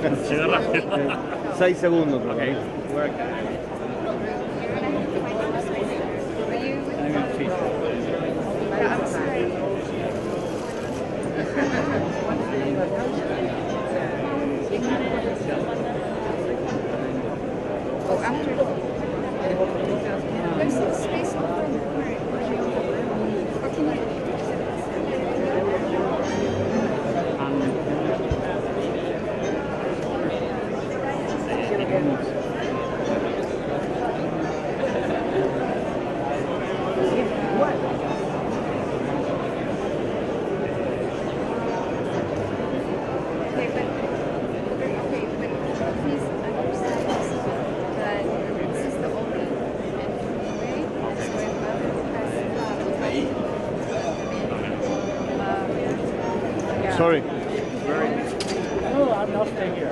Llega rápido. 6 segundos. Okay. Sorry. No, I'm not staying here.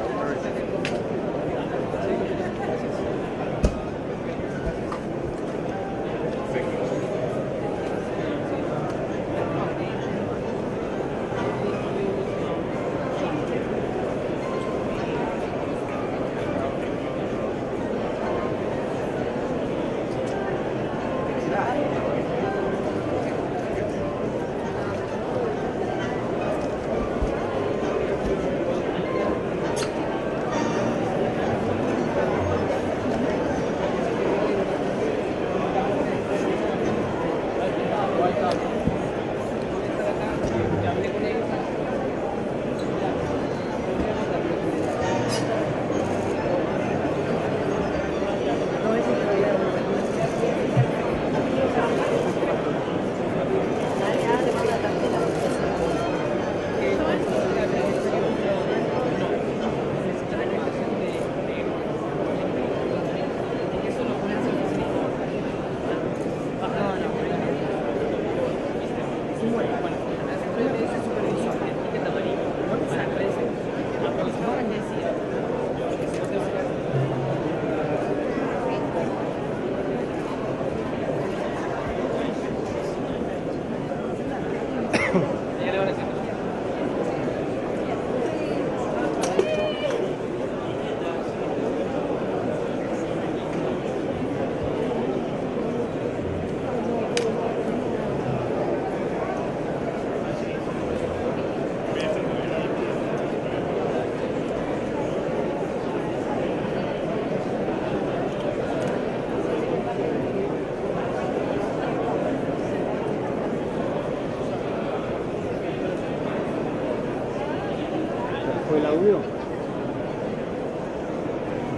¿Fue el audio?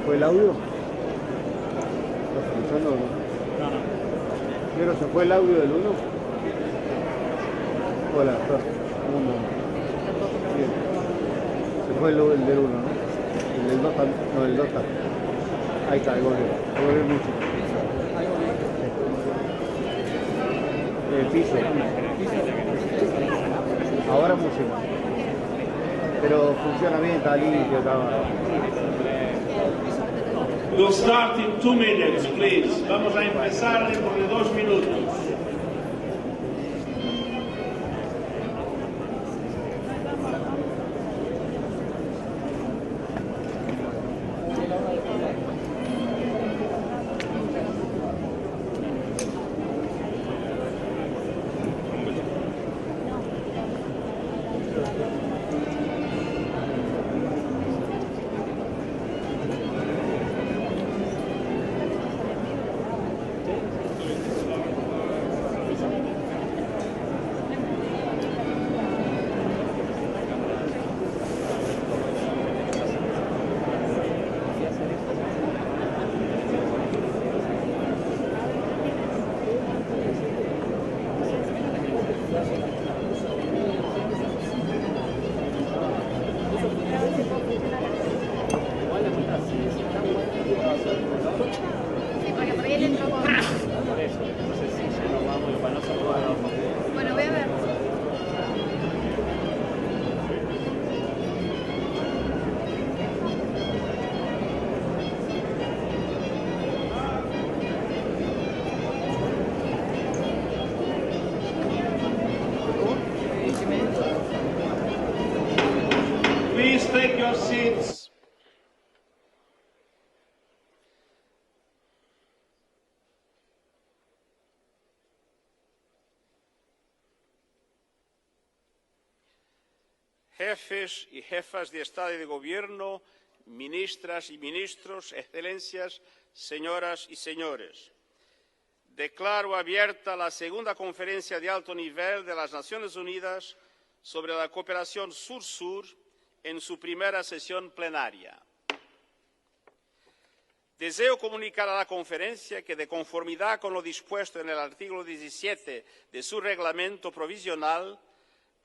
¿Fue el audio? ¿Estás escuchando o no? No, no. ¿Pero se fue el audio del 1? Hola, ¿estás? Bien. Se fue el del 1, ¿no? El del 2 también. No, el 2 también. Ahí está, el volvió. Volvió mucho. El piso. Ahora música. Pero funciona bien, está limpio, está... We'll start in 2 minutes, please. Vamos a empezar dentro de 2 minutos. Bueno, voy a ver. Please take your seats. jefes y jefas de Estado y de Gobierno, ministras y ministros, excelencias, señoras y señores. Declaro abierta la segunda conferencia de alto nivel de las Naciones Unidas sobre la cooperación Sur-Sur en su primera sesión plenaria. Deseo comunicar a la conferencia que, de conformidad con lo dispuesto en el artículo 17 de su reglamento provisional,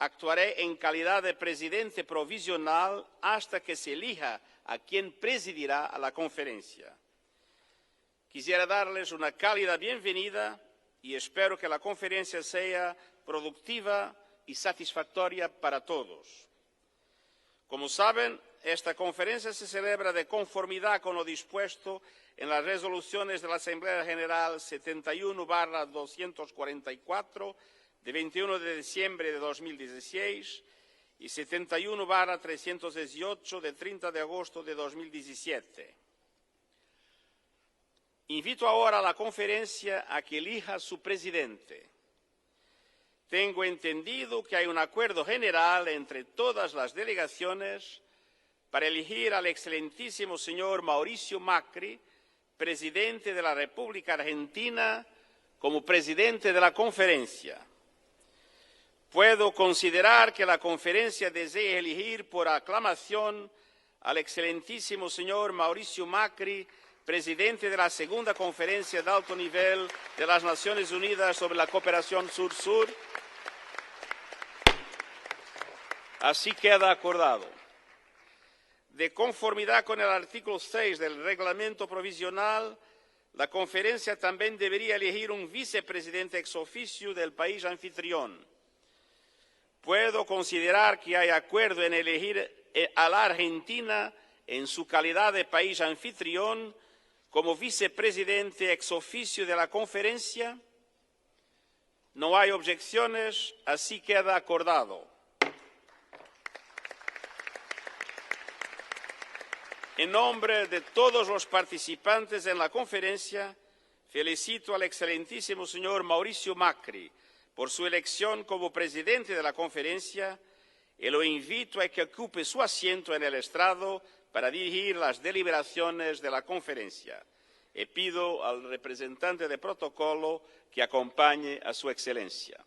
actuaré en calidad de presidente provisional hasta que se elija a quien presidirá a la conferencia. Quisiera darles una cálida bienvenida y espero que la conferencia sea productiva y satisfactoria para todos. Como saben, esta conferencia se celebra de conformidad con lo dispuesto en las resoluciones de la Asamblea General 71/244 de 21 de diciembre de 2016 y 71/318 de 30 de agosto de 2017. Invito ahora a la conferencia a que elija su presidente. Tengo entendido que hay un acuerdo general entre todas las delegaciones para elegir al excelentísimo señor Mauricio Macri, presidente de la República Argentina, como presidente de la conferencia. Puedo considerar que la conferencia desea elegir por aclamación al excelentísimo señor Mauricio Macri, presidente de la Segunda Conferencia de Alto Nivel de las Naciones Unidas sobre la Cooperación Sur-Sur. Así queda acordado. De conformidad con el artículo 6 del reglamento provisional, la conferencia también debería elegir un vicepresidente ex oficio del país anfitrión. Puedo considerar que hay acuerdo en elegir a la Argentina en su calidad de país anfitrión como vicepresidente ex oficio de la conferencia. No hay objeciones, así queda acordado. En nombre de todos los participantes en la conferencia, felicito al excelentísimo señor Mauricio Macri por su elección como presidente de la conferencia y lo invito a que ocupe su asiento en el estrado para dirigir las deliberaciones de la conferencia. Y pido al representante de protocolo que acompañe a su excelencia.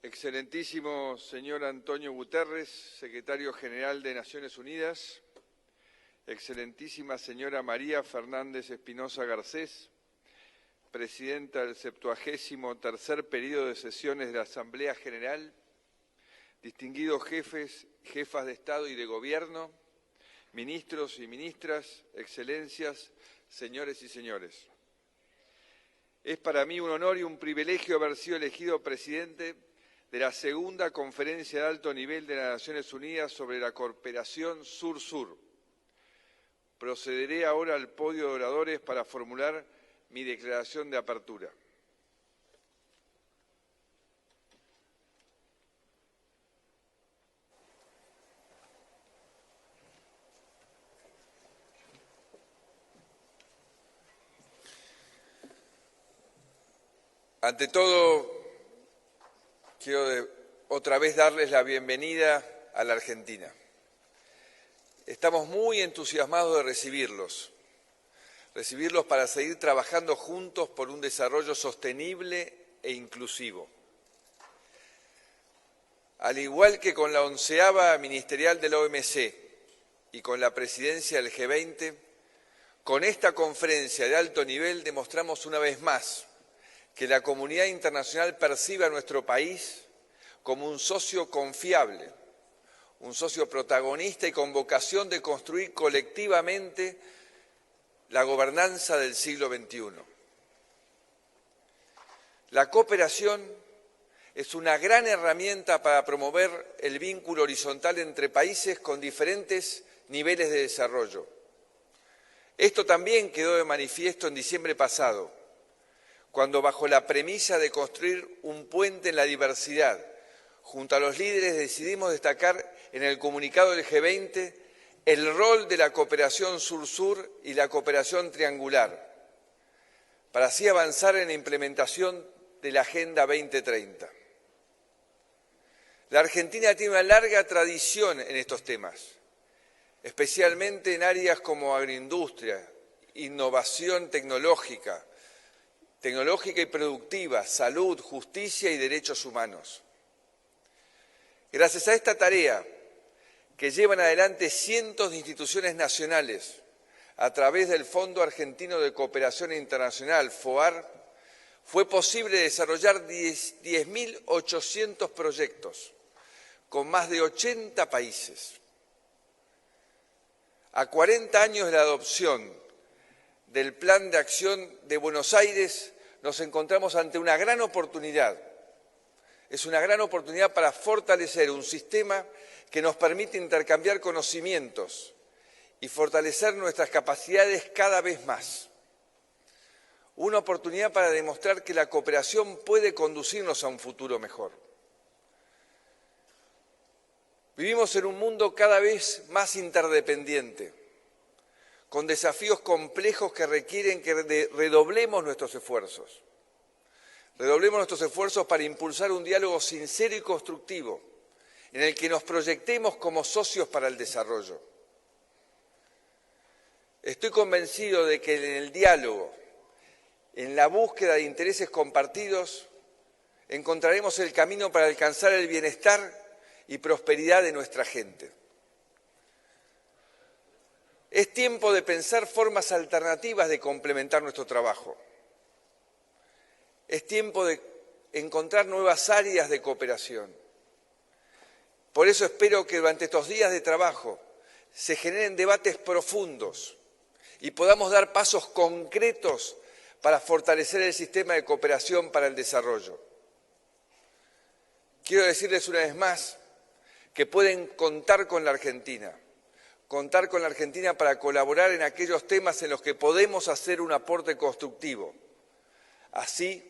Excelentísimo señor António Guterres, Secretario General de Naciones Unidas, excelentísima señora María Fernández Espinosa Garcés, presidenta del 73º periodo de sesiones de la Asamblea General, distinguidos jefes, jefas de Estado y de Gobierno, ministros y ministras, excelencias, señores y señores. Es para mí un honor y un privilegio haber sido elegido presidente de la Segunda Conferencia de Alto Nivel de las Naciones Unidas sobre la Cooperación Sur-Sur. Procederé ahora al podio de oradores para formular mi declaración de apertura. Ante todo, quiero otra vez darles la bienvenida a la Argentina. Estamos muy entusiasmados de recibirlos. recibirlos para seguir trabajando juntos por un desarrollo sostenible e inclusivo. Al igual que con la 11ª ministerial de la OMC y con la presidencia del G20, con esta conferencia de alto nivel demostramos una vez más que la comunidad internacional percibe a nuestro país como un socio confiable, un socio protagonista y con vocación de construir colectivamente la gobernanza del siglo XXI. La cooperación es una gran herramienta para promover el vínculo horizontal entre países con diferentes niveles de desarrollo. Esto también quedó de manifiesto en diciembre pasado, cuando bajo la premisa de construir un puente en la diversidad, junto a los líderes decidimos destacar en el comunicado del G20 el rol de la cooperación sur-sur y la cooperación triangular, para así avanzar en la implementación de la Agenda 2030. La Argentina tiene una larga tradición en estos temas, especialmente en áreas como agroindustria, innovación tecnológica y productiva, salud, justicia y derechos humanos. Gracias a esta tarea que llevan adelante cientos de instituciones nacionales a través del Fondo Argentino de Cooperación Internacional, FOAR, fue posible desarrollar 10.800 proyectos con más de 80 países. A 40 años de la adopción del Plan de Acción de Buenos Aires, nos encontramos ante una gran oportunidad. Es una gran oportunidad para fortalecer un sistema que nos permite intercambiar conocimientos y fortalecer nuestras capacidades cada vez más. Una oportunidad para demostrar que la cooperación puede conducirnos a un futuro mejor. Vivimos en un mundo cada vez más interdependiente, con desafíos complejos que requieren que redoblemos nuestros esfuerzos. Redoblemos nuestros esfuerzos para impulsar un diálogo sincero y constructivo, en el que nos proyectemos como socios para el desarrollo. Estoy convencido de que en el diálogo, en la búsqueda de intereses compartidos, encontraremos el camino para alcanzar el bienestar y prosperidad de nuestra gente. Es tiempo de pensar formas alternativas de complementar nuestro trabajo. Es tiempo de encontrar nuevas áreas de cooperación. Por eso espero que durante estos días de trabajo se generen debates profundos y podamos dar pasos concretos para fortalecer el sistema de cooperación para el desarrollo. Quiero decirles una vez más que pueden contar con la Argentina para colaborar en aquellos temas en los que podemos hacer un aporte constructivo, así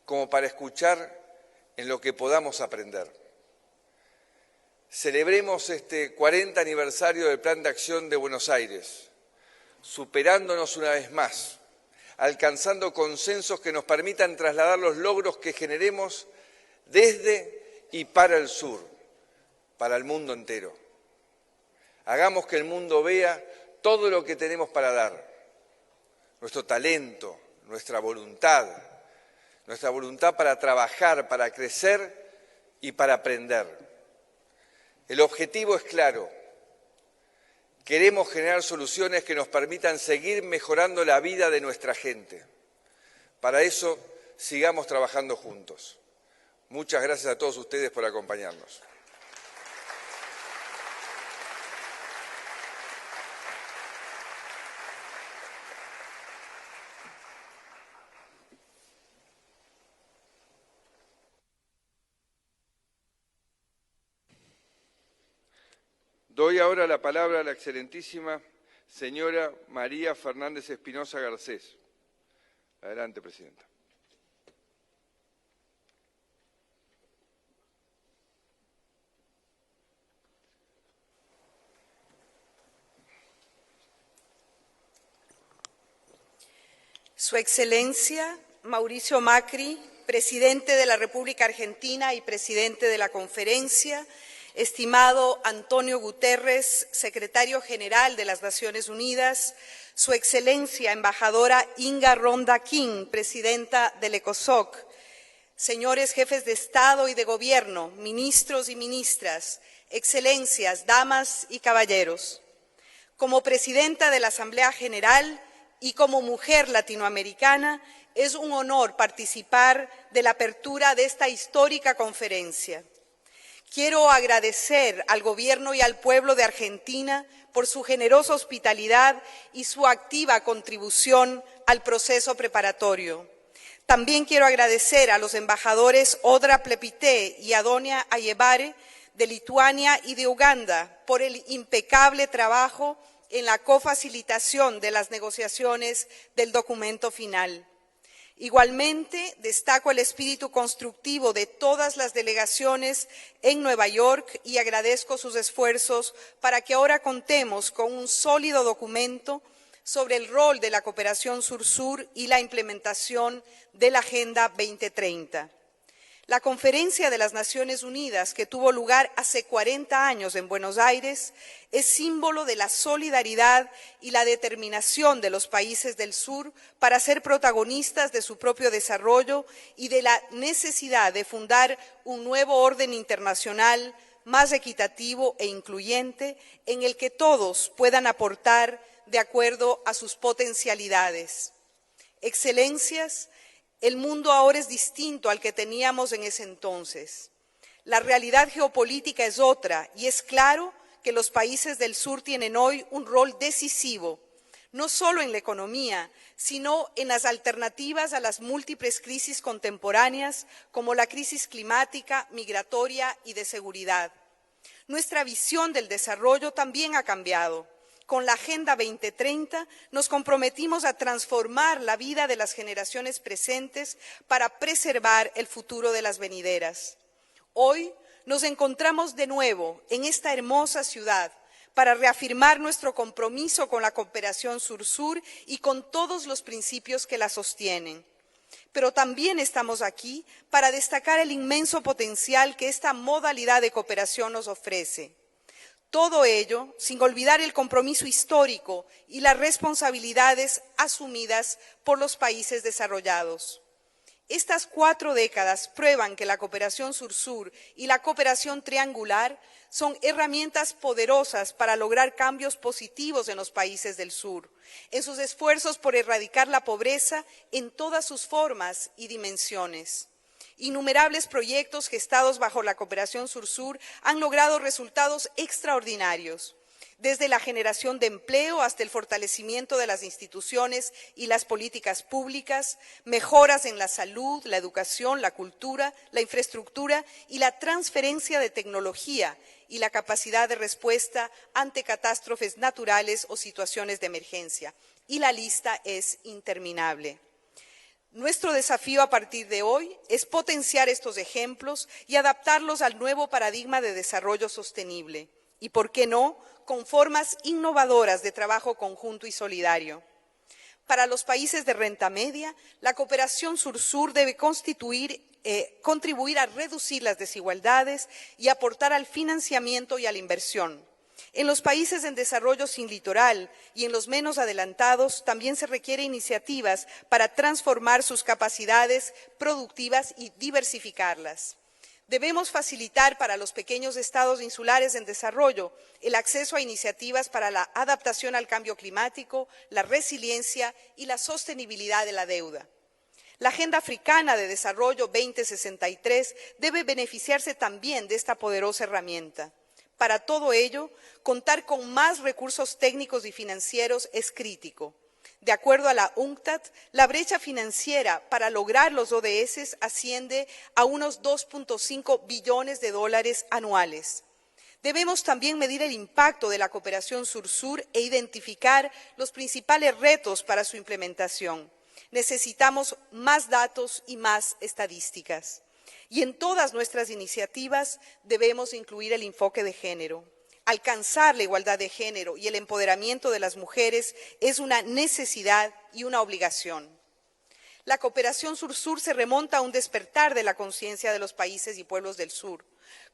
como para escuchar en lo que podamos aprender. Celebremos este 40 aniversario del Plan de Acción de Buenos Aires, superándonos una vez más, alcanzando consensos que nos permitan trasladar los logros que generemos desde y para el sur, para el mundo entero. Hagamos que el mundo vea todo lo que tenemos para dar, nuestro talento, nuestra voluntad para trabajar, para crecer y para aprender. El objetivo es claro. Queremos generar soluciones que nos permitan seguir mejorando la vida de nuestra gente. Para eso, sigamos trabajando juntos. Muchas gracias a todos ustedes por acompañarnos. Doy ahora la palabra a la excelentísima señora María Fernández Espinosa Garcés. Adelante, presidenta. Su Excelencia Mauricio Macri, presidente de la República Argentina y presidente de la Conferencia, estimado António Guterres, secretario general de las Naciones Unidas, Su Excelencia Embajadora Inga Ronda King, Presidenta del ECOSOC, señores jefes de Estado y de Gobierno, ministros y ministras, Excelencias, damas y caballeros. Como Presidenta de la Asamblea General y como mujer latinoamericana, es un honor participar de la apertura de esta histórica conferencia. Quiero agradecer al Gobierno y al pueblo de Argentina por su generosa hospitalidad y su activa contribución al proceso preparatorio. También quiero agradecer a los embajadores Odra Plepité y Adonia Ayebare de Lituania y de Uganda por el impecable trabajo en la cofacilitación de las negociaciones del documento final. Igualmente, destaco el espíritu constructivo de todas las delegaciones en Nueva York y agradezco sus esfuerzos para que ahora contemos con un sólido documento sobre el rol de la cooperación sur-sur y la implementación de la Agenda 2030. La Conferencia de las Naciones Unidas, que tuvo lugar hace 40 años en Buenos Aires, es símbolo de la solidaridad y la determinación de los países del sur para ser protagonistas de su propio desarrollo y de la necesidad de fundar un nuevo orden internacional más equitativo e incluyente en el que todos puedan aportar de acuerdo a sus potencialidades. Excelencias, el mundo ahora es distinto al que teníamos en ese entonces. La realidad geopolítica es otra y es claro que los países del sur tienen hoy un rol decisivo, no solo en la economía, sino en las alternativas a las múltiples crisis contemporáneas como la crisis climática, migratoria y de seguridad. Nuestra visión del desarrollo también ha cambiado. Con la Agenda 2030 nos comprometimos a transformar la vida de las generaciones presentes para preservar el futuro de las venideras. Hoy nos encontramos de nuevo en esta hermosa ciudad para reafirmar nuestro compromiso con la cooperación sur-sur y con todos los principios que la sostienen. Pero también estamos aquí para destacar el inmenso potencial que esta modalidad de cooperación nos ofrece. Todo ello sin olvidar el compromiso histórico y las responsabilidades asumidas por los países desarrollados. Estas 4 décadas prueban que la cooperación sur-sur y la cooperación triangular son herramientas poderosas para lograr cambios positivos en los países del sur, en sus esfuerzos por erradicar la pobreza en todas sus formas y dimensiones. Innumerables proyectos gestados bajo la cooperación sur-sur han logrado resultados extraordinarios, desde la generación de empleo hasta el fortalecimiento de las instituciones y las políticas públicas, mejoras en la salud, la educación, la cultura, la infraestructura y la transferencia de tecnología y la capacidad de respuesta ante catástrofes naturales o situaciones de emergencia. Y la lista es interminable. Nuestro desafío a partir de hoy es potenciar estos ejemplos y adaptarlos al nuevo paradigma de desarrollo sostenible y, ¿por qué no?, con formas innovadoras de trabajo conjunto y solidario. Para los países de renta media, la cooperación sur-sur debe contribuir a reducir las desigualdades y aportar al financiamiento y a la inversión. En los países en desarrollo sin litoral y en los menos adelantados también se requieren iniciativas para transformar sus capacidades productivas y diversificarlas. Debemos facilitar para los pequeños estados insulares en desarrollo el acceso a iniciativas para la adaptación al cambio climático, la resiliencia y la sostenibilidad de la deuda. La Agenda Africana de Desarrollo 2063 debe beneficiarse también de esta poderosa herramienta. Para todo ello, contar con más recursos técnicos y financieros es crítico. De acuerdo a la UNCTAD, la brecha financiera para lograr los ODS asciende a unos 2.5 billones de dólares anuales. Debemos también medir el impacto de la cooperación sur-sur e identificar los principales retos para su implementación. Necesitamos más datos y más estadísticas. Y en todas nuestras iniciativas debemos incluir el enfoque de género. Alcanzar la igualdad de género y el empoderamiento de las mujeres es una necesidad y una obligación. La cooperación sur-sur se remonta a un despertar de la conciencia de los países y pueblos del sur.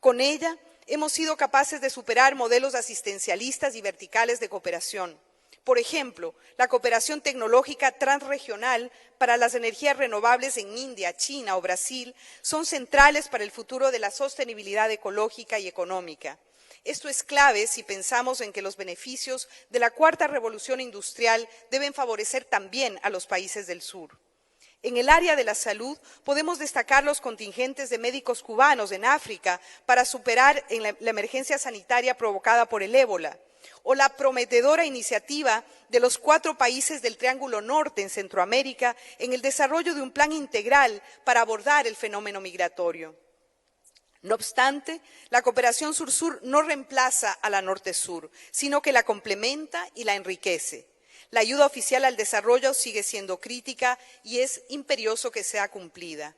Con ella hemos sido capaces de superar modelos asistencialistas y verticales de cooperación. Por ejemplo, la cooperación tecnológica transregional para las energías renovables en India, China o Brasil son centrales para el futuro de la sostenibilidad ecológica y económica. Esto es clave si pensamos en que los beneficios de la cuarta revolución industrial deben favorecer también a los países del sur. En el área de la salud podemos destacar los contingentes de médicos cubanos en África para superar la emergencia sanitaria provocada por el ébola, o la prometedora iniciativa de los 4 países del Triángulo Norte en Centroamérica en el desarrollo de un plan integral para abordar el fenómeno migratorio. No obstante, la cooperación sur-sur no reemplaza a la norte-sur, sino que la complementa y la enriquece. La ayuda oficial al desarrollo sigue siendo crítica y es imperioso que sea cumplida.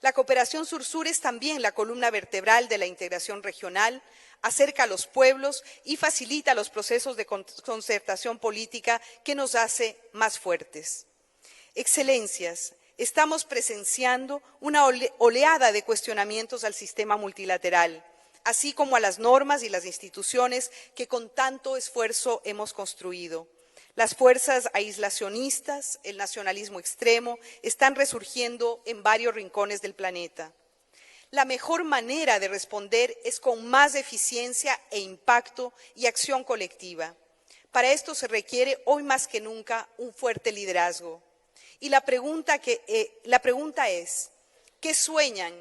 La cooperación sur-sur es también la columna vertebral de la integración regional, acerca a los pueblos y facilita los procesos de concertación política que nos hace más fuertes. Excelencias, estamos presenciando una oleada de cuestionamientos al sistema multilateral, así como a las normas y las instituciones que con tanto esfuerzo hemos construido. Las fuerzas aislacionistas, el nacionalismo extremo, están resurgiendo en varios rincones del planeta. La mejor manera de responder es con más eficiencia e impacto y acción colectiva. Para esto se requiere hoy más que nunca un fuerte liderazgo. Y la pregunta es, ¿qué sueñan,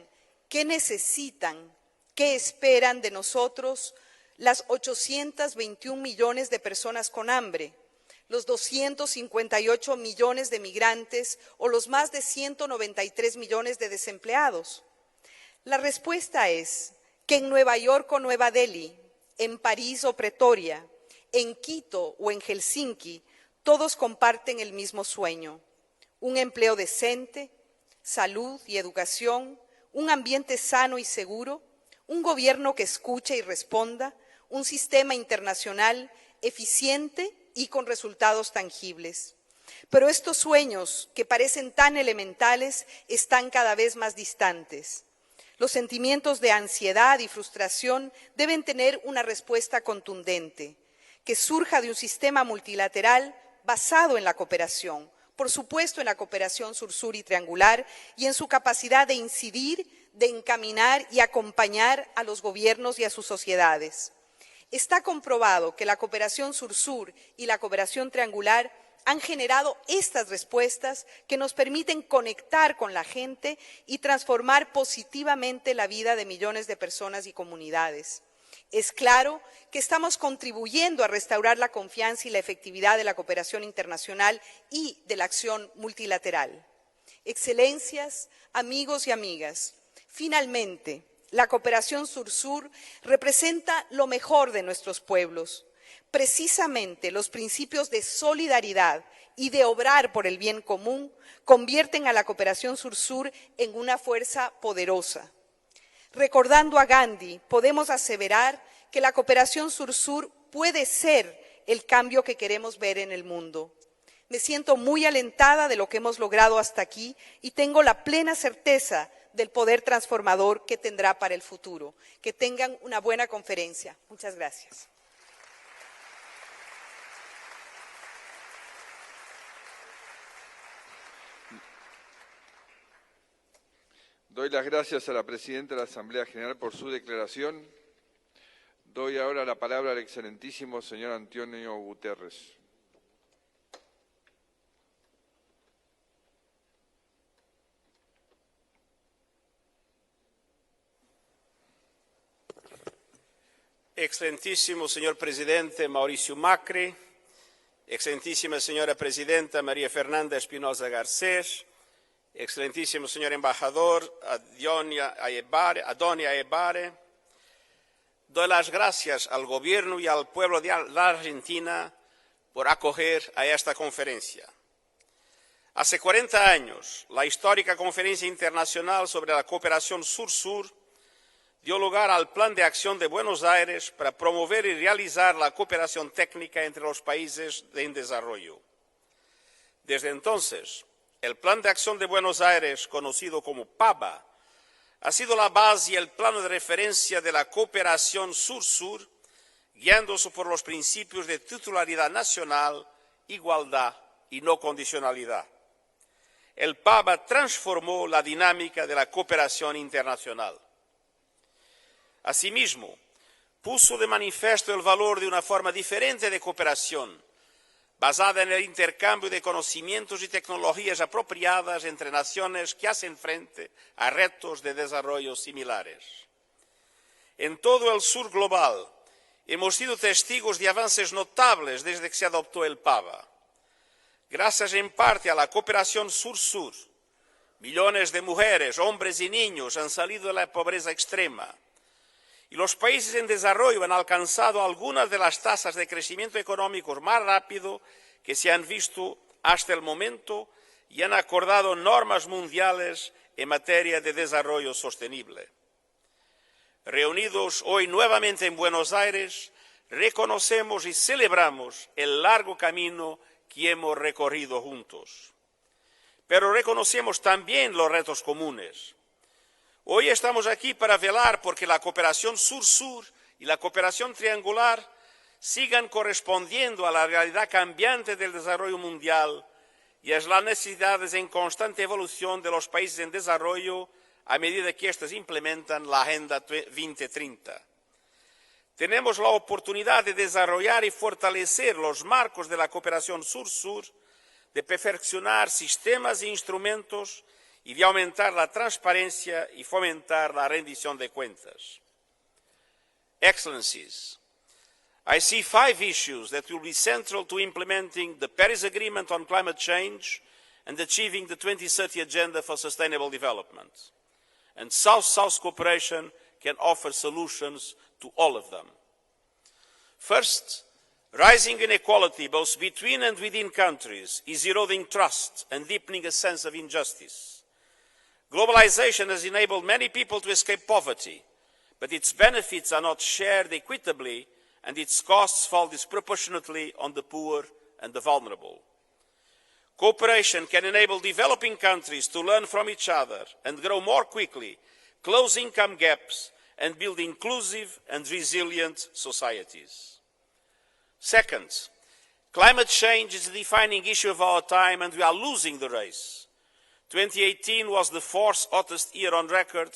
qué necesitan, qué esperan de nosotros las 821 millones de personas con hambre, los 258 millones de migrantes o los más de 193 millones de desempleados? La respuesta es que en Nueva York o Nueva Delhi, en París o Pretoria, en Quito o en Helsinki, todos comparten el mismo sueño: un empleo decente, salud y educación, un ambiente sano y seguro, un gobierno que escuche y responda, un sistema internacional eficiente y con resultados tangibles. Pero estos sueños, que parecen tan elementales, están cada vez más distantes. Los sentimientos de ansiedad y frustración deben tener una respuesta contundente, que surja de un sistema multilateral basado en la cooperación, por supuesto en la cooperación sur-sur y triangular, y en su capacidad de incidir, de encaminar y acompañar a los gobiernos y a sus sociedades. Está comprobado que la cooperación sur-sur y la cooperación triangular han generado estas respuestas que nos permiten conectar con la gente y transformar positivamente la vida de millones de personas y comunidades. Es claro que estamos contribuyendo a restaurar la confianza y la efectividad de la cooperación internacional y de la acción multilateral. Excelencias, amigos y amigas, finalmente, la cooperación sur-sur representa lo mejor de nuestros pueblos. Precisamente los principios de solidaridad y de obrar por el bien común convierten a la cooperación sur-sur en una fuerza poderosa. Recordando a Gandhi, podemos aseverar que la cooperación sur-sur puede ser el cambio que queremos ver en el mundo. Me siento muy alentada de lo que hemos logrado hasta aquí y tengo la plena certeza del poder transformador que tendrá para el futuro. Que tengan una buena conferencia. Muchas gracias. Doy las gracias a la presidenta de la Asamblea General por su declaración. Doy ahora la palabra al excelentísimo señor António Guterres. Excelentísimo señor presidente Mauricio Macri, excelentísima señora presidenta María Fernanda Espinosa Garcés, excelentísimo señor embajador António Guterres, doy las gracias al gobierno y al pueblo de la Argentina por acoger a esta conferencia. Hace 40 años, la histórica Conferencia Internacional sobre la Cooperación Sur-Sur dio lugar al Plan de Acción de Buenos Aires para promover y realizar la cooperación técnica entre los países en desarrollo. Desde entonces, el Plan de Acción de Buenos Aires, conocido como PABA, ha sido la base y el plano de referencia de la cooperación sur-sur, guiándose por los principios de titularidad nacional igualdad y no condicionalidad. El Papa transformó la dinámica de la cooperación internacional. Asimismo, puso de manifiesto el valor de una forma diferente de cooperación, basada en el intercambio de conocimientos y tecnologías apropiadas entre naciones que hacen frente a retos de desarrollo similares. En todo el sur global hemos sido testigos de avances notables desde que se adoptó el Papa. Gracias en parte a la cooperación sur-sur, millones de mujeres, hombres y niños han salido de la pobreza extrema y los países en desarrollo han alcanzado algunas de las tasas de crecimiento económico más rápido que se han visto hasta el momento y han acordado normas mundiales en materia de desarrollo sostenible. Reunidos hoy nuevamente en Buenos Aires, reconocemos y celebramos el largo camino que hemos recorrido juntos. Pero reconocemos también los retos comunes. Hoy estamos aquí para velar porque la cooperación sur-sur y la cooperación triangular sigan correspondiendo a la realidad cambiante del desarrollo mundial y a las necesidades en constante evolución de los países en desarrollo a medida que éstos implementan la Agenda 2030. Tenemos la oportunidad de desarrollar y fortalecer los marcos de la cooperación sur-sur, de perfeccionar sistemas e instrumentos y de aumentar la transparencia y fomentar la rendición de cuentas. Excellencies, I see 5 issues that will be central to implementing the Paris Agreement on climate change and achieving the 2030 Agenda for Sustainable Development. And South-South cooperation can offer solutions to all of them. First, rising inequality both between and within countries is eroding trust and deepening a sense of injustice. Globalization has enabled many people to escape poverty, but its benefits are not shared equitably and its costs fall disproportionately on the poor and the vulnerable. Cooperation can enable developing countries to learn from each other and grow more quickly, close income gaps, and build inclusive and resilient societies. Second, climate change is the defining issue of our time and we are losing the race. 2018 was the 4th hottest year on record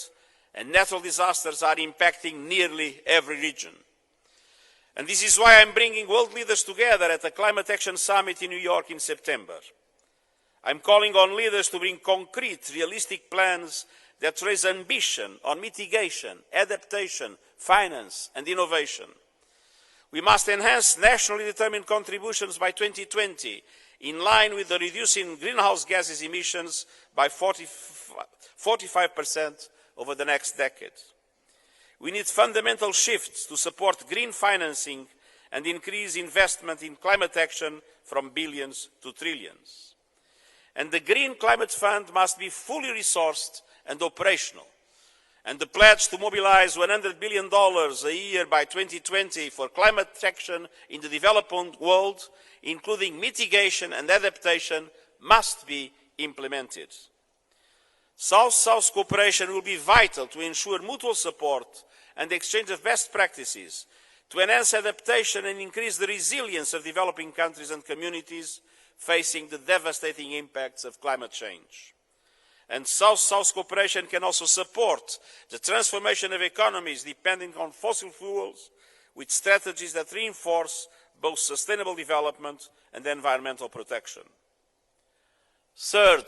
and natural disasters are impacting nearly every region. And this is why I'm bringing world leaders together at the Climate Action Summit in New York in September. I'm calling on leaders to bring concrete, realistic plans that raise ambition on mitigation, adaptation, finance and innovation. We must enhance nationally determined contributions by 2020 in line with the reducing greenhouse gases emissions by 45% over the next decade. We need fundamental shifts to support green financing and increase investment in climate action from billions to trillions. And the Green Climate Fund must be fully resourced and operational. And the pledge to mobilize $100 billion a year by 2020 for climate action in the developing world, including mitigation and adaptation, must be implemented. South-South cooperation will be vital to ensure mutual support and exchange of best practices, to enhance adaptation and increase the resilience of developing countries and communities facing the devastating impacts of climate change. And South-South cooperation can also support the transformation of economies depending on fossil fuels with strategies that reinforce both sustainable development and environmental protection. Third,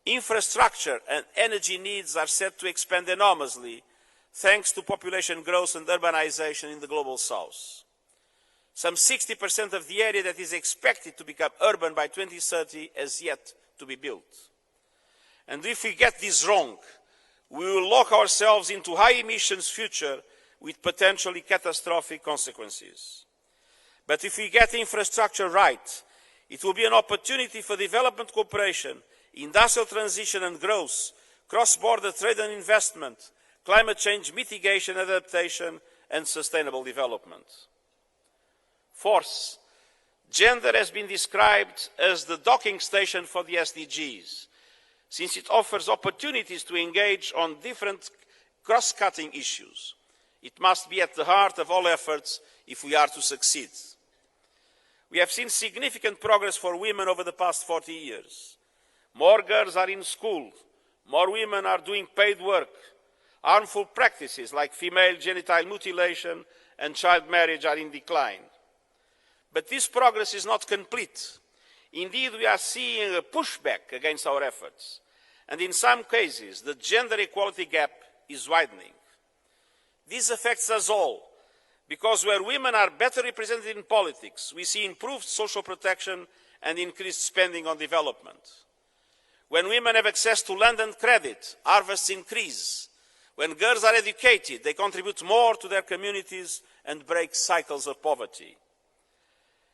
infrastructure and energy needs are set to expand enormously thanks to population growth and urbanization in the global south. Some 60% of the area that is expected to become urban by 2030 has yet to be built. And if we get this wrong, we will lock ourselves into a high emissions future with potentially catastrophic consequences. But if we get infrastructure right, it will be an opportunity for development cooperation, industrial transition and growth, cross-border trade and investment, climate change mitigation, adaptation and sustainable development. Fourth, gender has been described as the docking station for the SDGs, since it offers opportunities to engage on different cross-cutting issues. It must be at the heart of all efforts if we are to succeed. We have seen significant progress for women over the past 40 years. More girls are in school, more women are doing paid work. Harmful practices like female genital mutilation and child marriage are in decline. But this progress is not complete. Indeed, we are seeing a pushback against our efforts, and in some cases, the gender equality gap is widening. This affects us all, because where women are better represented in politics, we see improved social protection and increased spending on development. When women have access to land and credit, harvests increase. When girls are educated, they contribute more to their communities and break cycles of poverty.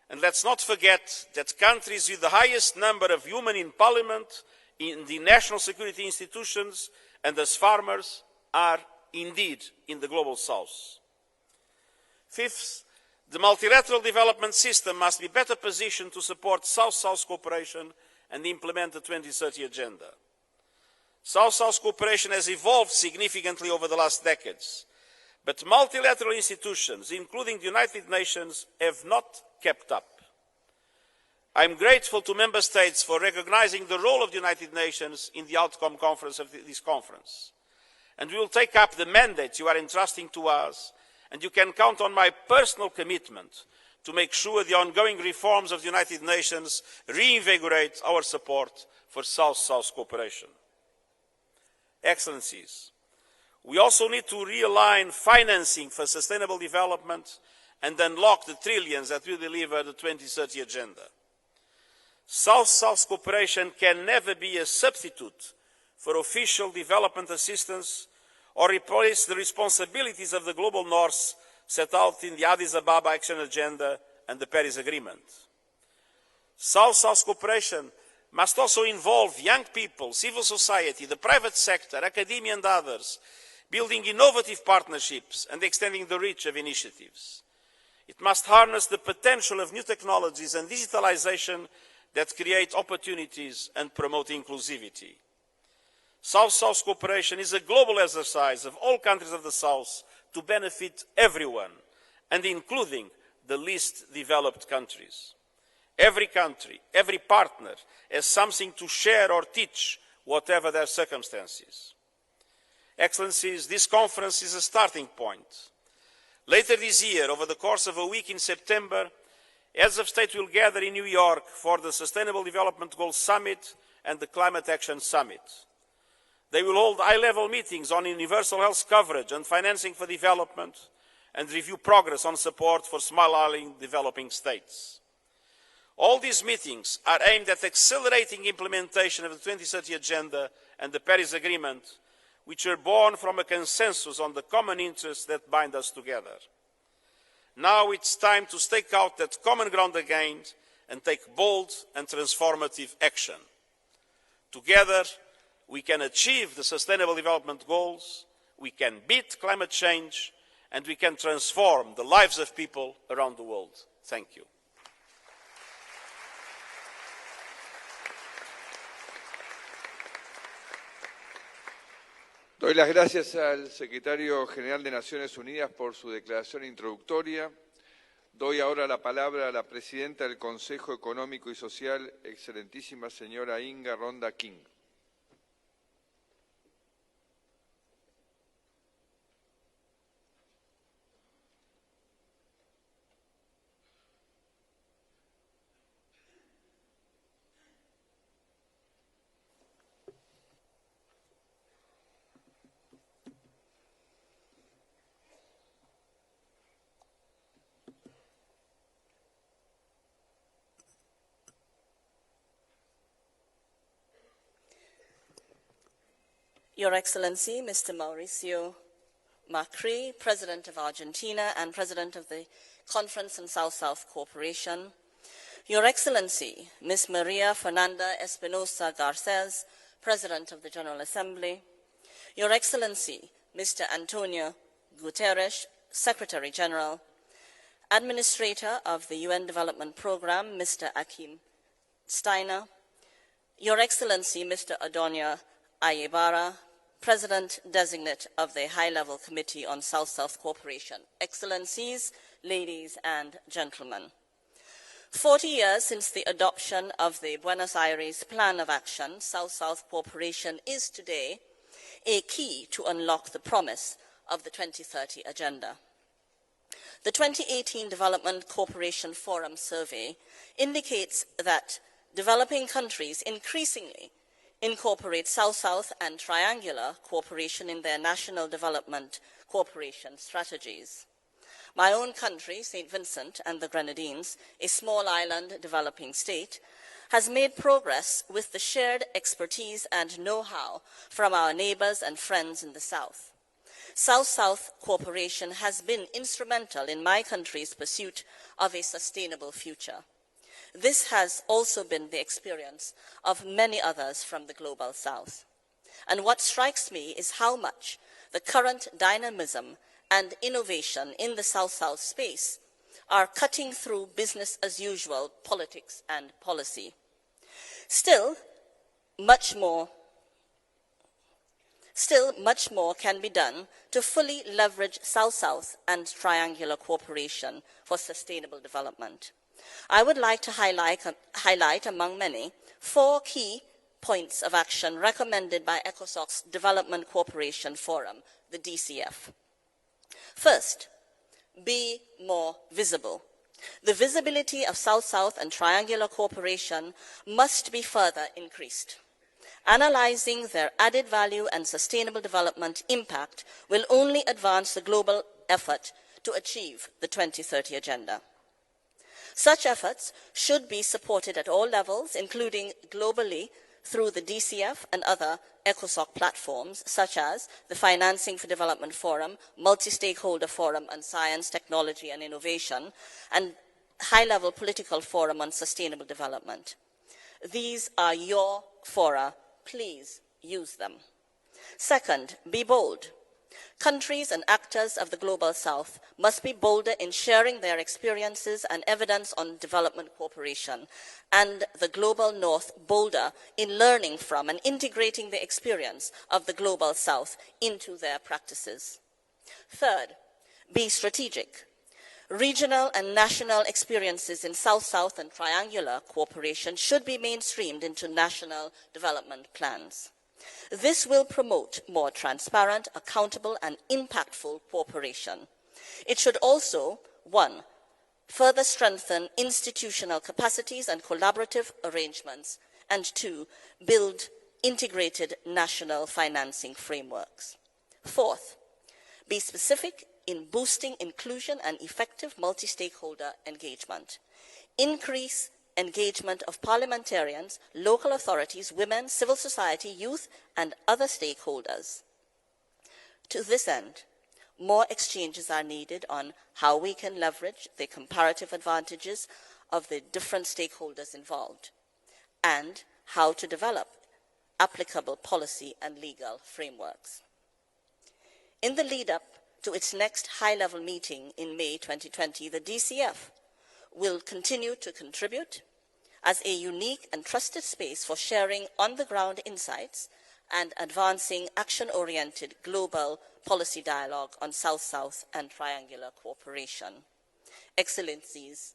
And let's not forget that countries with the highest number of women in parliament, in the national security institutions, and as farmers are indeed in the global south. Fifth, the multilateral development system must be better positioned to support South-South cooperation and implement the 2030 agenda. South-South cooperation has evolved significantly over the last decades, but multilateral institutions, including the United Nations, have not kept up. I am grateful to Member States for recognizing the role of the United Nations in the outcome conference of this conference. And we will take up the mandate you are entrusting to us, and you can count on my personal commitment to make sure the ongoing reforms of the United Nations reinvigorate our support for South-South cooperation. Excellencies, we also need to realign financing for sustainable development and unlock the trillions that will deliver the 2030 agenda. South-South cooperation can never be a substitute for official development assistance or replace the responsibilities of the global north set out in the Addis Ababa Action Agenda and the Paris Agreement. South-South cooperation must also involve young people, civil society, the private sector, academia and others, building innovative partnerships and extending the reach of initiatives. It must harness the potential of new technologies and digitalization that create opportunities and promote inclusivity. South-South cooperation is a global exercise of all countries of the South to benefit everyone, and including the least developed countries. Every country, every partner has something to share or teach, whatever their circumstances. Excellencies, this conference is a starting point. Later this year, over the course of a week in September, heads of state will gather in New York for the Sustainable Development Goals Summit and the Climate Action Summit. They will hold high-level meetings on universal health coverage and financing for development and review progress on support for small island developing states. All these meetings are aimed at accelerating implementation of the 2030 Agenda and the Paris Agreement, which are born from a consensus on the common interests that bind us together. Now it's time to stake out that common ground again and take bold and transformative action. Together, we can achieve the Sustainable Development Goals, we can beat climate change, and we can transform the lives of people around the world. Thank you. Doy las gracias al Secretario General de Naciones Unidas por su declaración introductoria. Doy ahora la palabra a la Presidenta del Consejo Económico y Social, excelentísima señora Inga Ronda King. Your Excellency, Mr. Mauricio Macri, President of Argentina and President of the Conference on South-South Cooperation, Your Excellency, Ms. Maria Fernanda Espinosa Garcés, President of the General Assembly, Your Excellency, Mr. António Guterres, Secretary General, Administrator of the UN Development Programme, Mr. Akim Steiner, Your Excellency, Mr. Adonio Ayebara, President-designate of the High-Level Committee on South-South Cooperation, Excellencies, ladies and gentlemen. 40 years since the adoption of the Buenos Aires Plan of Action, South-South cooperation is today a key to unlock the promise of the 2030 Agenda. The 2018 Development Cooperation Forum survey indicates that developing countries increasingly incorporate South-South and triangular cooperation in their national development cooperation strategies. My own country, St. Vincent and the Grenadines, a small island developing state, has made progress with the shared expertise and know-how from our neighbors and friends in the South. South-South cooperation has been instrumental in my country's pursuit of a sustainable future. This has also been the experience of many others from the global South. And what strikes me is how much the current dynamism and innovation in the South-South space are cutting through business-as-usual politics and policy. Still, much more can be done to fully leverage South-South and triangular cooperation for sustainable development. I would like to highlight among many 4 key points of action recommended by ECOSOC's Development Cooperation Forum, the DCF. First, be more visible. The visibility of South-South and triangular cooperation must be further increased. Analyzing their added value and sustainable development impact will only advance the global effort to achieve the 2030 Agenda. Such efforts should be supported at all levels, including globally through the DCF and other ECOSOC platforms, such as the Financing for Development Forum, Multi-Stakeholder Forum on Science, Technology and Innovation, and High-Level Political Forum on Sustainable Development. These are your fora. Please use them. Second, be bold. Countries and actors of the Global South must be bolder in sharing their experiences and evidence on development cooperation, and the Global North bolder in learning from and integrating the experience of the Global South into their practices. Third, be strategic. Regional and national experiences in South-South and triangular cooperation should be mainstreamed into national development plans. This will promote more transparent, accountable, and impactful cooperation. It should also, 1, further strengthen institutional capacities and collaborative arrangements, and 2, build integrated national financing frameworks. Fourth, be specific in boosting inclusion and effective multi-stakeholder engagement. Increase engagement of parliamentarians, local authorities, women, civil society, youth, and other stakeholders. To this end, more exchanges are needed on how we can leverage the comparative advantages of the different stakeholders involved, and how to develop applicable policy and legal frameworks. In the lead-up to its next high-level meeting in May 2020, the DCF will continue to contribute as a unique and trusted space for sharing on-the-ground insights and advancing action-oriented global policy dialogue on South-South and triangular cooperation. Excellencies,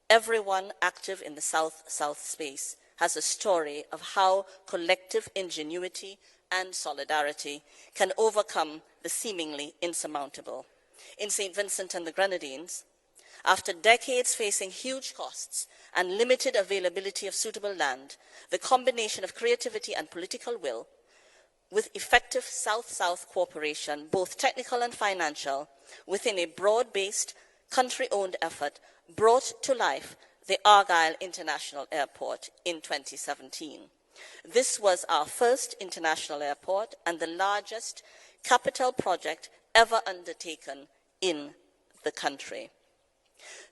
everyone active in the South-South space has a story of how collective ingenuity and solidarity can overcome the seemingly insurmountable. In St. Vincent and the Grenadines, after decades facing huge costs and limited availability of suitable land, the combination of creativity and political will, with effective South-South cooperation, both technical and financial, within a broad-based, country-owned effort, brought to life the Argyle International Airport in 2017. This was our first international airport and the largest capital project ever undertaken in the country.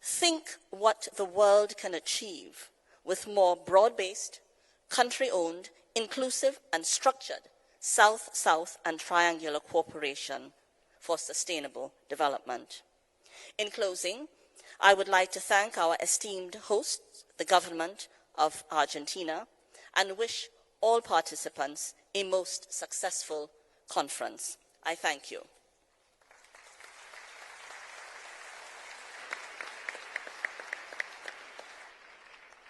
Think what the world can achieve with more broad-based, country-owned, inclusive, and structured South-South and triangular cooperation for sustainable development. In closing, I would like to thank our esteemed hosts, the government of Argentina, and wish all participants a most successful conference. I thank you.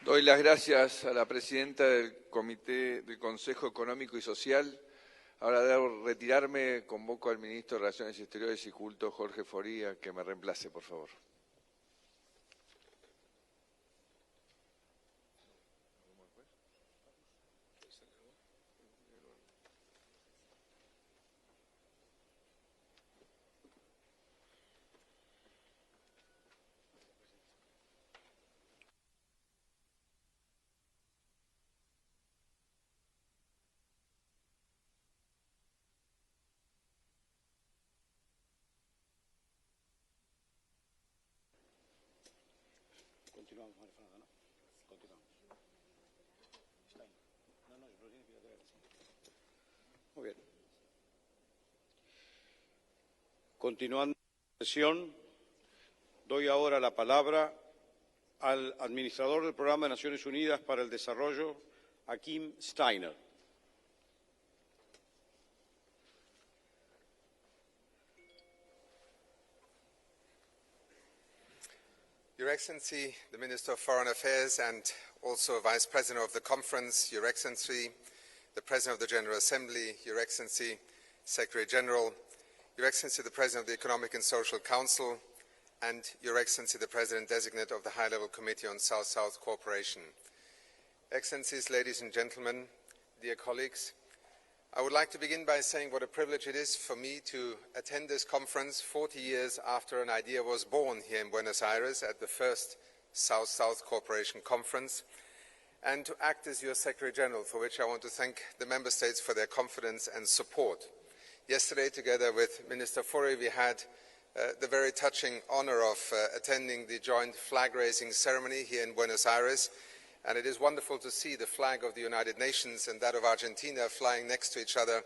Doy las gracias a la presidenta del Comité del Consejo Económico y Social. Ahora de retirarme, convoco al ministro de Relaciones Exteriores y Culto, Jorge Foría, que me reemplace, por favor. Continuamos, María Fernanda, ¿no? Continuamos. Está ahí. No, yo lo tiene que ver. Muy bien. Continuando la sesión, doy ahora la palabra al administrador del Programa de Naciones Unidas para el Desarrollo, Joachim Steiner. Your Excellency, the Minister of Foreign Affairs and also Vice President of the Conference, Your Excellency, the President of the General Assembly, Your Excellency, Secretary General, Your Excellency, the President of the Economic and Social Council, and Your Excellency, the President-designate of the High-Level Committee on South-South Cooperation. Excellencies, ladies and gentlemen, dear colleagues, I would like to begin by saying what a privilege it is for me to attend this conference 40 years after an idea was born here in Buenos Aires at the first South-South Cooperation Conference, and to act as your Secretary General, for which I want to thank the Member States for their confidence and support. Yesterday, together with Minister Faure, we had the very touching honor of attending the joint flag-raising ceremony here in Buenos Aires, and it is wonderful to see the flag of the United Nations and that of Argentina flying next to each other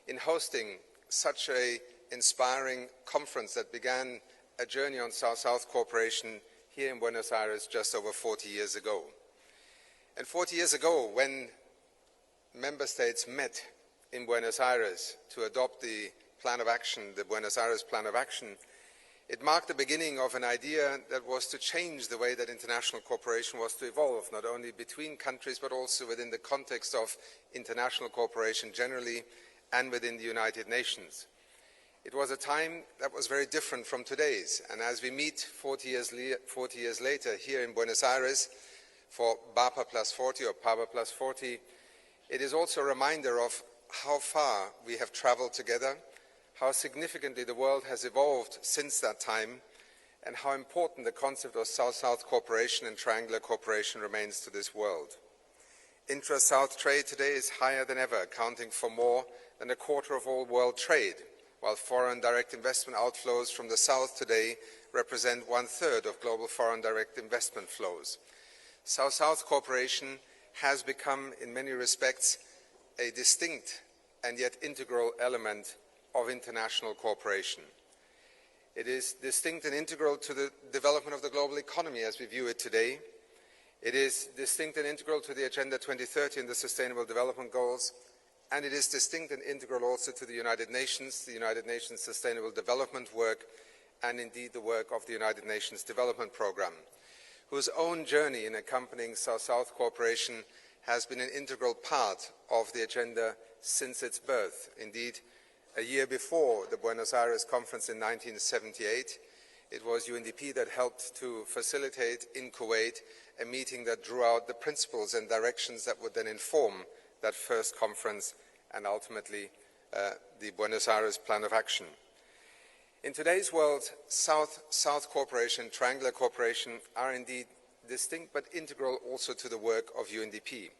in hosting such an inspiring conference that began a journey on South-South cooperation here in Buenos Aires just over 40 years ago. And 40 years ago, when member states met in Buenos Aires to adopt the plan of action, the Buenos Aires Plan of Action, it marked the beginning of an idea that was to change the way that international cooperation was to evolve, not only between countries, but also within the context of international cooperation generally and within the United Nations. It was a time that was very different from today's, and as we meet 40 years later here in Buenos Aires for BAPA plus 40 or PABA plus 40, it is also a reminder of how far we have traveled together, how significantly the world has evolved since that time, and how important the concept of South-South cooperation and triangular cooperation remains to this world. Intra-South trade today is higher than ever, accounting for more than a quarter of all world trade, while foreign direct investment outflows from the South today represent 1/3 of global foreign direct investment flows. South-South cooperation has become, in many respects, a distinct and yet integral element of international cooperation. It is distinct and integral to the development of the global economy as we view it today. It is distinct and integral to the Agenda 2030 and the Sustainable Development Goals, and it is distinct and integral also to the United Nations Sustainable Development work, and indeed the work of the United Nations Development Programme, whose own journey in accompanying South-South cooperation has been an integral part of the agenda since its birth. Indeed, a year before the Buenos Aires Conference in 1978, it was UNDP that helped to facilitate in Kuwait a meeting that drew out the principles and directions that would then inform that first conference and ultimately the Buenos Aires Plan of Action. In today's world, South cooperation, triangular cooperation are indeed distinct but integral also to the work of UNDP.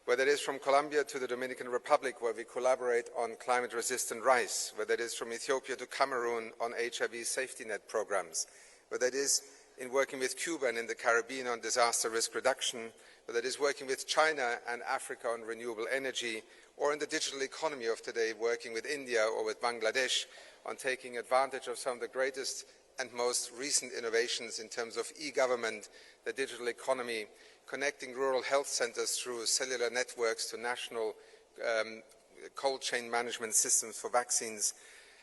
Whether it is from Colombia to the Dominican Republic, where we collaborate on climate-resistant rice, whether it is from Ethiopia to Cameroon on HIV safety net programs, whether it is in working with Cuba and in the Caribbean on disaster risk reduction, whether it is working with China and Africa on renewable energy, or in the digital economy of today, working with India or with Bangladesh on taking advantage of some of the greatest and most recent innovations in terms of e-government, the digital economy, connecting rural health centers through cellular networks to national cold chain management systems for vaccines,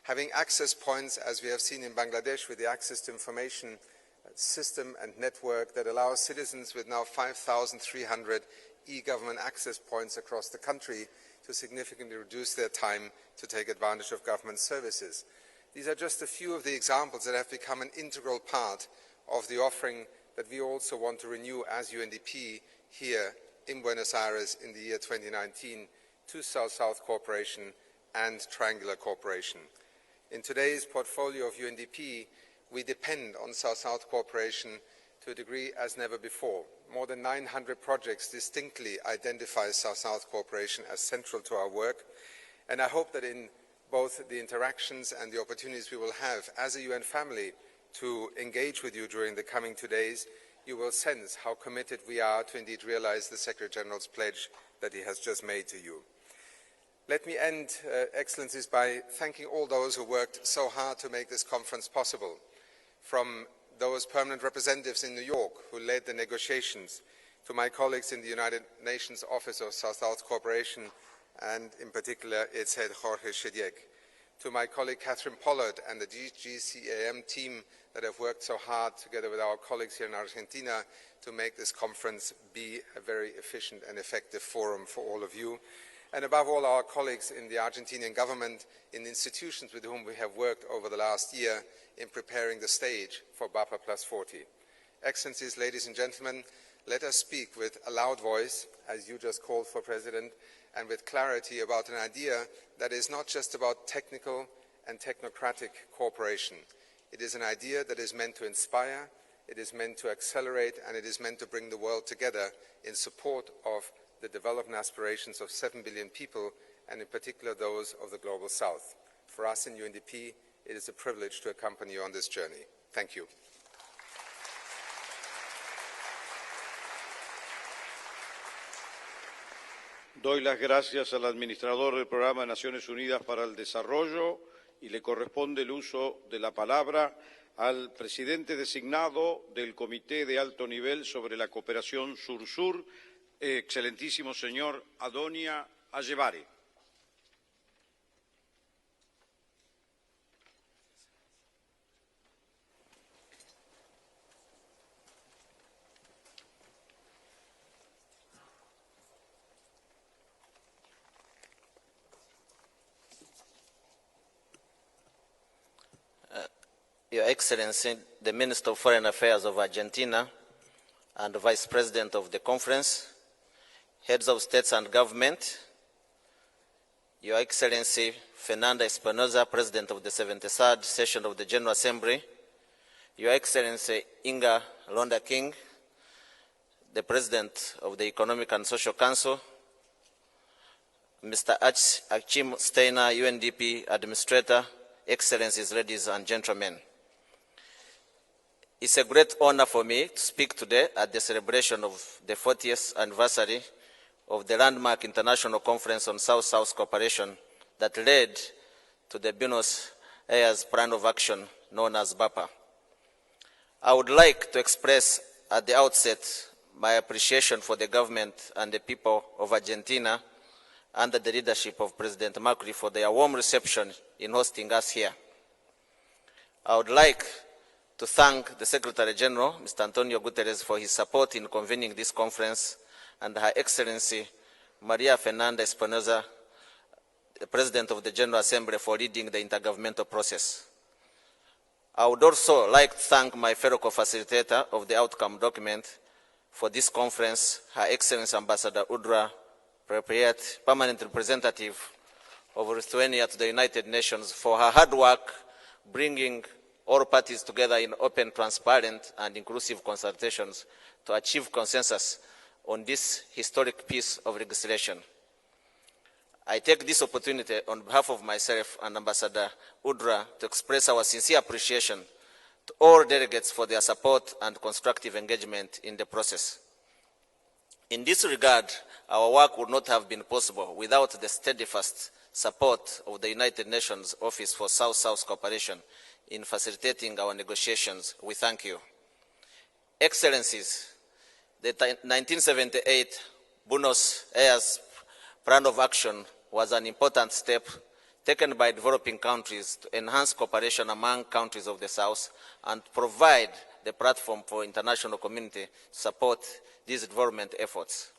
having access points, as we have seen in Bangladesh with the access to information system and network that allows citizens with now 5,300 e-government access points across the country to significantly reduce their time to take advantage of government services. These are just a few of the examples that have become an integral part of the offering that we also want to renew as UNDP here in Buenos Aires in the year 2019 to South-South cooperation and triangular cooperation. In today's portfolio of UNDP, we depend on South-South cooperation to a degree as never before. More than 900 projects distinctly identify South-South cooperation as central to our work, and I hope that in both the interactions and the opportunities we will have as a UN family to engage with you during the coming 2 days, you will sense how committed we are to indeed realize the Secretary General's pledge that he has just made to you. Let me end, Excellencies, by thanking all those who worked so hard to make this conference possible, from those permanent representatives in New York who led the negotiations, to my colleagues in the United Nations Office of South-South Cooperation, and in particular its head Jorge Shediek, to my colleague Catherine Pollard and the GCAM team that have worked so hard together with our colleagues here in Argentina to make this conference be a very efficient and effective forum for all of you. And above all, our colleagues in the Argentinian government, in the institutions with whom we have worked over the last year in preparing the stage for BAPA Plus 40. Excellencies, ladies and gentlemen, let us speak with a loud voice, as you just called for, President, and with clarity about an idea that is not just about technical and technocratic cooperation. It is an idea that is meant to inspire, it is meant to accelerate, and it is meant to bring the world together in support of the development aspirations of 7 billion people, and in particular those of the Global South. For us in UNDP, it is a privilege to accompany you on this journey. Thank you. Doy las gracias al administrador del Programa de Naciones Unidas para el Desarrollo y le corresponde el uso de la palabra al presidente designado del Comité de Alto Nivel sobre la Cooperación Sur-Sur, excelentísimo señor António Guterres. Your Excellency, the Minister of Foreign Affairs of Argentina and Vice President of the Conference, Heads of States and Government, Your Excellency Fernanda Espinosa, President of the 73rd Session of the General Assembly, Your Excellency Inga Ronda King, the President of the Economic and Social Council, Mr. Achim Steiner, UNDP Administrator, Excellencies, ladies and gentlemen. It's a great honor for me to speak today at the celebration of the 40th anniversary of the landmark International Conference on South-South Cooperation that led to the Buenos Aires Plan of Action known as BAPA. I would like to express at the outset my appreciation for the government and the people of Argentina under the leadership of President Macri for their warm reception in hosting us here. I would like to thank the Secretary General, Mr. António Guterres, for his support in convening this conference, and Her Excellency Maria Fernanda Espinosa, the President of the General Assembly, for leading the intergovernmental process. I would also like to thank my fellow co-facilitator of the outcome document for this conference, Her Excellency Ambassador Udra Prepayat, Permanent Representative of Lithuania to the United Nations, for her hard work bringing all parties together in open, transparent, and inclusive consultations to achieve consensus on this historic piece of legislation. I take this opportunity on behalf of myself and Ambassador Udra to express our sincere appreciation to all delegates for their support and constructive engagement in the process. In this regard, our work would not have been possible without the steadfast support of the United Nations Office for South-South Cooperation in facilitating our negotiations. We thank you. Excellencies, the 1978 Buenos Aires Plan of Action was an important step taken by developing countries to enhance cooperation among countries of the South and provide the platform for international community to support these development efforts.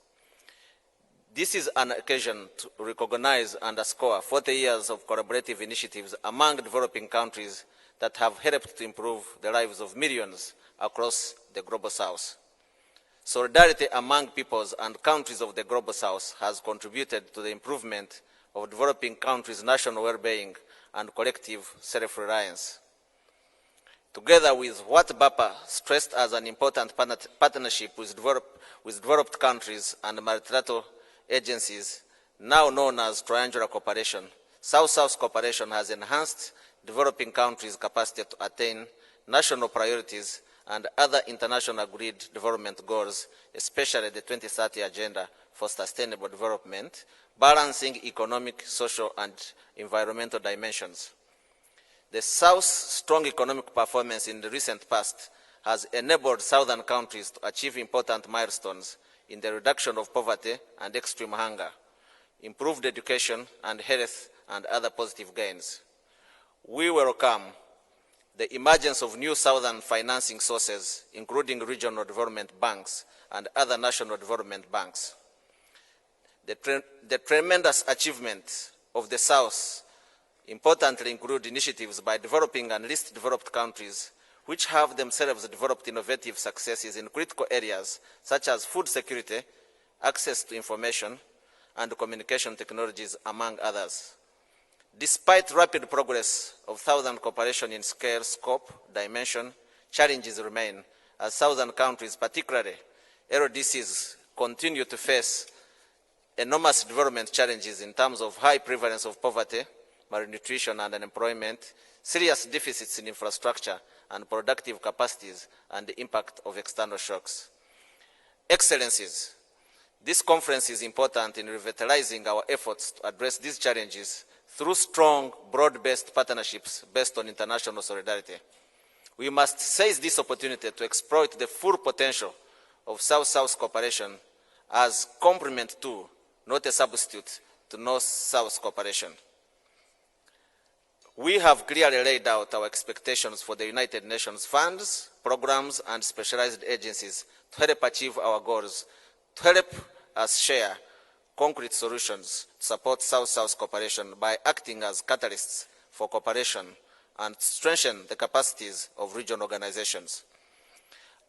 This is an occasion to recognize and underscore 40 years of collaborative initiatives among developing countries that have helped to improve the lives of millions across the Global South. Solidarity among peoples and countries of the Global South has contributed to the improvement of developing countries' national well-being and collective self-reliance. Together with what BAPA stressed as an important partnership with developed countries and multilateral agencies, now known as triangular cooperation, South-South cooperation has enhanced developing countries' capacity to attain national priorities and other international agreed development goals, especially the 2030 Agenda for Sustainable Development, balancing economic, social, and environmental dimensions. The South's strong economic performance in the recent past has enabled Southern countries to achieve important milestones in the reduction of poverty and extreme hunger, improved education and health, and other positive gains. We welcome the emergence of new Southern financing sources, including regional development banks and other national development banks. The tremendous achievement of the South importantly include initiatives by developing and least developed countries which have themselves developed innovative successes in critical areas such as food security, access to information, and communication technologies, among others. Despite rapid progress of Southern cooperation in scale, scope, dimension, challenges remain as Southern countries, particularly LDCs, continue to face enormous development challenges in terms of high prevalence of poverty, malnutrition and unemployment, serious deficits in infrastructure and productive capacities, and the impact of external shocks. Excellencies, this conference is important in revitalizing our efforts to address these challenges through strong, broad-based partnerships based on international solidarity. We must seize this opportunity to exploit the full potential of South-South cooperation as complement to, not a substitute to North-South cooperation. We have clearly laid out our expectations for the United Nations funds, programs, and specialized agencies to help achieve our goals, to help us share concrete solutions to support South-South cooperation by acting as catalysts for cooperation and strengthen the capacities of regional organizations.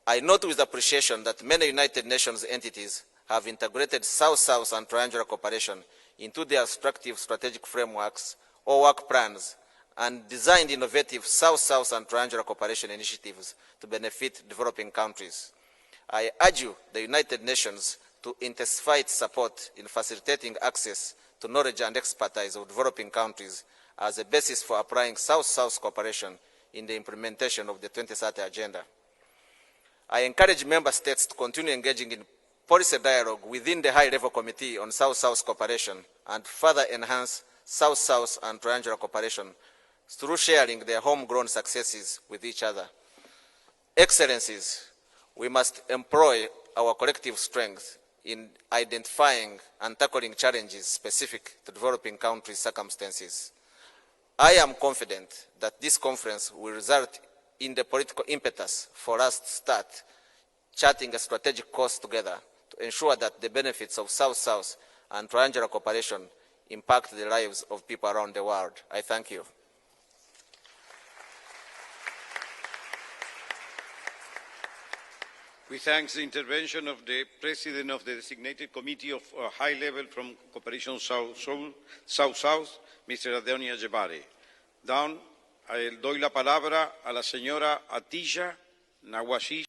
I note with appreciation that many United Nations entities have integrated South-South and triangular cooperation into their respective strategic frameworks or work plans and designed innovative South-South and triangular cooperation initiatives to benefit developing countries. I urge the United Nations to intensify its support in facilitating access to knowledge and expertise of developing countries as a basis for applying South-South cooperation in the implementation of the 2030 Agenda. I encourage Member States to continue engaging in policy dialogue within the High-Level Committee on South-South cooperation and further enhance South-South and triangular cooperation through sharing their homegrown successes with each other. Excellencies, we must employ our collective strength in identifying and tackling challenges specific to developing countries' circumstances. I am confident that this conference will result in the political impetus for us to start charting a strategic course together to ensure that the benefits of South-South and triangular cooperation impact the lives of people around the world. I thank you. We thank the intervention of the President of the Designated Committee of High Level from Cooperación South-South, Mr. António Guterres. Doy la palabra a la señora Atilla Nawashi.